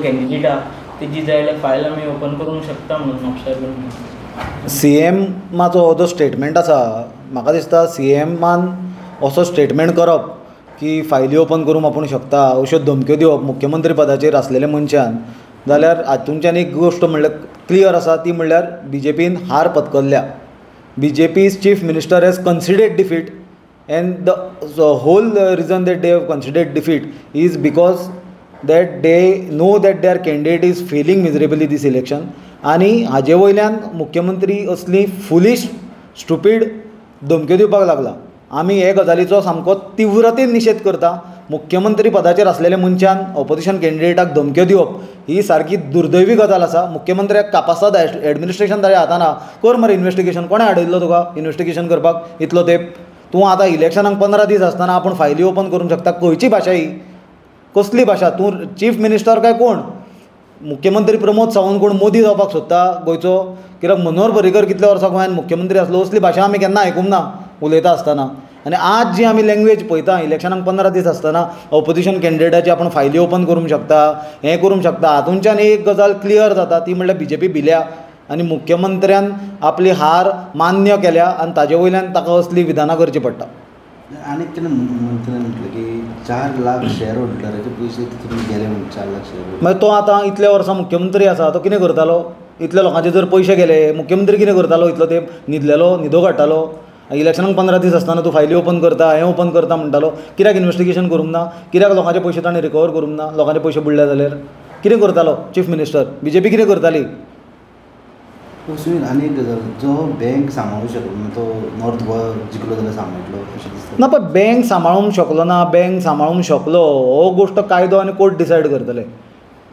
Candidate आहा तेजी जाय जाल्यार फायल आमी ओपन करूंक शकता म्हणून म्हापशां CMाचो हो जो स्टेटमेंट आसा म्हाका दिसता CMान असो स्टेटमेंट करप की फायली ओपन करूंक आपूण शकता अश्यो धमक्यो दिवप मुख्यमंत्री पदाचेर आसलेल्या मनशान जाल्यार हातूंतल्यान एक गोश्ट म्हणल्यार क्लियर आसा ती म्हणल्यार BJPन हार पत्करल्या. BJP's chief minister has considered defeat and the whole reason that they have considered defeat is because that they know that their candidate is failing miserably this election आणि हाजे वयल्यान मुख्यमंत्री असली फुलीश स्टुपीड धमक्यो दिवपाक लागला. आमी हे गजालीचो सामको तीव्रतेन निशेध करता. मुख्यमंत्री पदाचेर आसलेल्या मनशान ऑपोजिशन कॅन्डिडेटाक धमक्यो दिवप ही सारकी दुर्दैवी गजाल आसा. मुख्यमंत्र्याक कापासाद एडमिनिस्ट्रेशन ताच्या हातान आहा. कर मरे इन्व्हेस्टिगेशन. कोणें हाडयल्लो तुका इन्व्हेस्टिगेशन करपाक इतलो तेंप? तूं आतां इलेक्शनाक 15 दीस आसतना आपूण फायली ओपन करूंक शकता. खंयची भाशा ही? कसली भाशा? तूं चीफ मिनिस्टर काय कोण? मुख्यमंत्री प्रमोद सावंत कोण मोदी जावपाक सोदता गोंयचो? कित्याक मनोहर पर्रीकर कितल्या वर्सां गोंयांत मुख्यमंत्री आसलो? असली भाशा आमी केन्ना आयकूंक ना उलयता आसतना. आनी आज जी आमी लँग्वेज पळयता इलेक्शनाक 15 दीस आसतना ऑपोजिशन कॅन्डिडेटाची आपूण फायली ओपन करूंक शकता हें करूंक शकता. हातूंतल्यान एक गजाल क्लियर जाता ती म्हणल्यार BJP भिल्या आनी मुख्यमंत्र्यान आपली हार मान्य केल्या आनी ताजे वयल्यान ताका असली विधानां करची पडटा. आनी केन्ना मंत्र्यान म्हटलें की 4 लाख शेअर होल्डराचे पयशे तितून गेले म्हणून 4 लाख शेअर. मागीर तो आतां इतल्या वर्सां मुख्यमंत्री आसा तो कितें करतालो? इतल्या लोकांचे जर पयशे गेले मुख्यमंत्री कितें करतालो? इतलो तेंप न्हिदलेलो न्हिदो काडटालो? इलेक्शनाक 15 दीस आसतना तूं फायली ओपन करता हें ओपन करता म्हणटालो. कित्याक इन्व्हेस्टिगेशन करूंक ना? कित्याक लोकांचे पयशे ताणें रिकवर करूंक ना? लोकांचे पयशे बुडले जाल्यार कितें करतालो चीफ मिनिस्टर? BJP कितें करताली? सुनील आनी एक गजाल जो बँक सांबाळूंक शकलो ना तो नॉर्थ गोवा जिखलो जाल्यार सांबाळटलो अशें दिसता. ना पण बँक सांबाळूंक शकलो ना बँक सांबाळूंक शकलो हो गोश्ट कायदो आनी कोर्ट डिसायड करतले.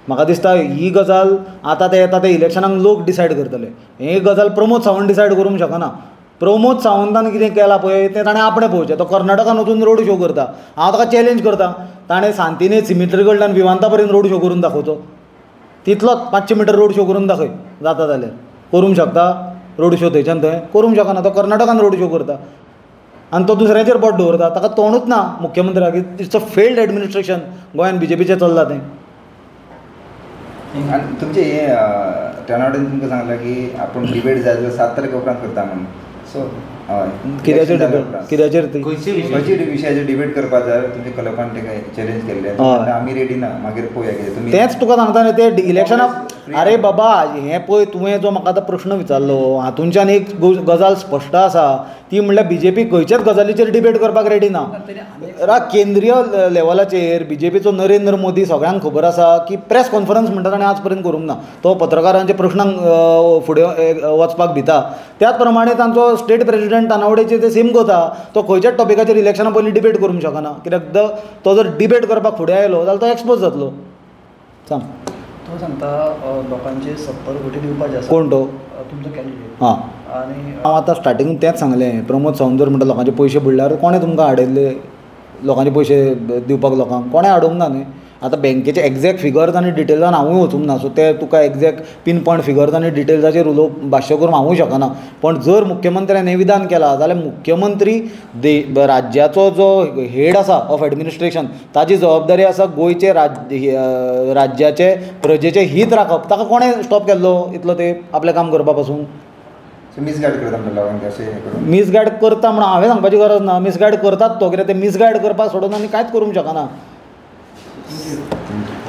म्हाका दिसता ही गजाल आतां ते येता ते इलेक्शनाक लोक डिसायड करतले. ही गजाल प्रमोद सावंत डिसायड करूंक शकना. प्रमोद सावंतान कितें केलां पळय तें ताणें आपणें पळोवचें. तो कर्नाटकान वचून रोड शो करता. हांव ताका चॅलेंज करता ताणें सांतिने सिमिट्री कडल्यान विमानता पर्यंत रोड शो करून दाखोवचो. तितलोच 500 मिटर रोड शो करून दाखय जाता जाल्यार. करूंक शकता रोड शो थंयच्यान थंय? करूंक शकना. तो कर्नाटकान रोड शो करता आनी तो दुसऱ्याचेर बोट दवरता. ताका तोंडूच ना मुख्यमंत्र्याक. इट्स अ फेल्ड एडमिनिस्ट्रेशन गोंयान BJPचें चल्लां तें. आनी तुमचें हें टर्नआवटान तुमकां सांगलां की आपूण डिबेट जाय जाल्यार 7 तारखे उपरांत करता म्हणून. सो हय कित्याचेर डिबेट? कित्याचेर ती? खंयची विशयाचेर डिबेट करपाक जाय तुमच्या क्लबान तेका चॅलेंज केल्लें आमी रेडी ना मागीर पळोवया कितें तुमी. तेंच तुका सांगता न्ही ते इलेक्शनाक. आरे बाबा हें पळय तुवें जो म्हाका आतां प्रश्न विचारलो हातूंतल्यान एक गजाल स्पश्ट आसा ती म्हणल्यार BJP खंयच्याच गजालीचेर डिबेट करपाक रेडी ना. केंद्रीय लेवलाचेर BJPचो नरेंद्र मोदी सगळ्यांक खबर आसा की प्रेस कॉन्फरन्स म्हणटा ताणें आज पर्यंत करूंक ना. तो पत्रकारांच्या प्रश्नांक फुडें वचपाक भिता. त्याच प्रमाणे तांचो स्टेट प्रेसिडेंट तानावडेचे ते सेम करता. तो खंयच्याच टॉपिकाचेर इलेक्शना पयलीं डिबेट करूंक शकना. कित्याक तो जर डिबेट करपाक फुडें आयलो जाल्यार तो एक्सपोज जातलो. सांग. तो सांगता लोकांचे 70 कोटी दिवपाचे आसा. कोण तो? तुमचो कॅन्डिडेट. हां आनी हांव आतां स्टार्टिंग तेंच सांगलें. प्रमोद सावंत जर म्हणटा लोकांचे पयशे बुडल्यार कोणें तुमकां हाडयल्ले लोकांचे पयशे दिवपाक लोकांक? कोणें हाडूंक ना न्ही. आतां बँकेचे एक्झॅक्ट फिगर्स आनी डिटेल्सान हांवूय वचूंक ना. सो ते तुका एक्झॅक्ट पिन पॉयंट फिगर्स आनी डिटेल्साचेर भाश्य करून हांवूय शकना. पण जर मुख्यमंत्र्यान हें विधान केलां जाल्यार मुख्यमंत्री राज्याचो जो हेड आसा ऑफ एडमिनिस्ट्रेशन ताची जबाबदारी आसा गोंयचे राज्याचे प्रजेचे हित राखप. ताका कोणें स्टॉप केल्लो इतलो ते आपलें काम करपा पासून? मिसगायड करता म्हणटा लोकांक अशें मिसगायड करता म्हणून हांवें सांगपाची गरज ना. मिसगायड करतात तो कित्याक ते मिसगायड करपाक सोडून आनी कांयच करूंक शकना.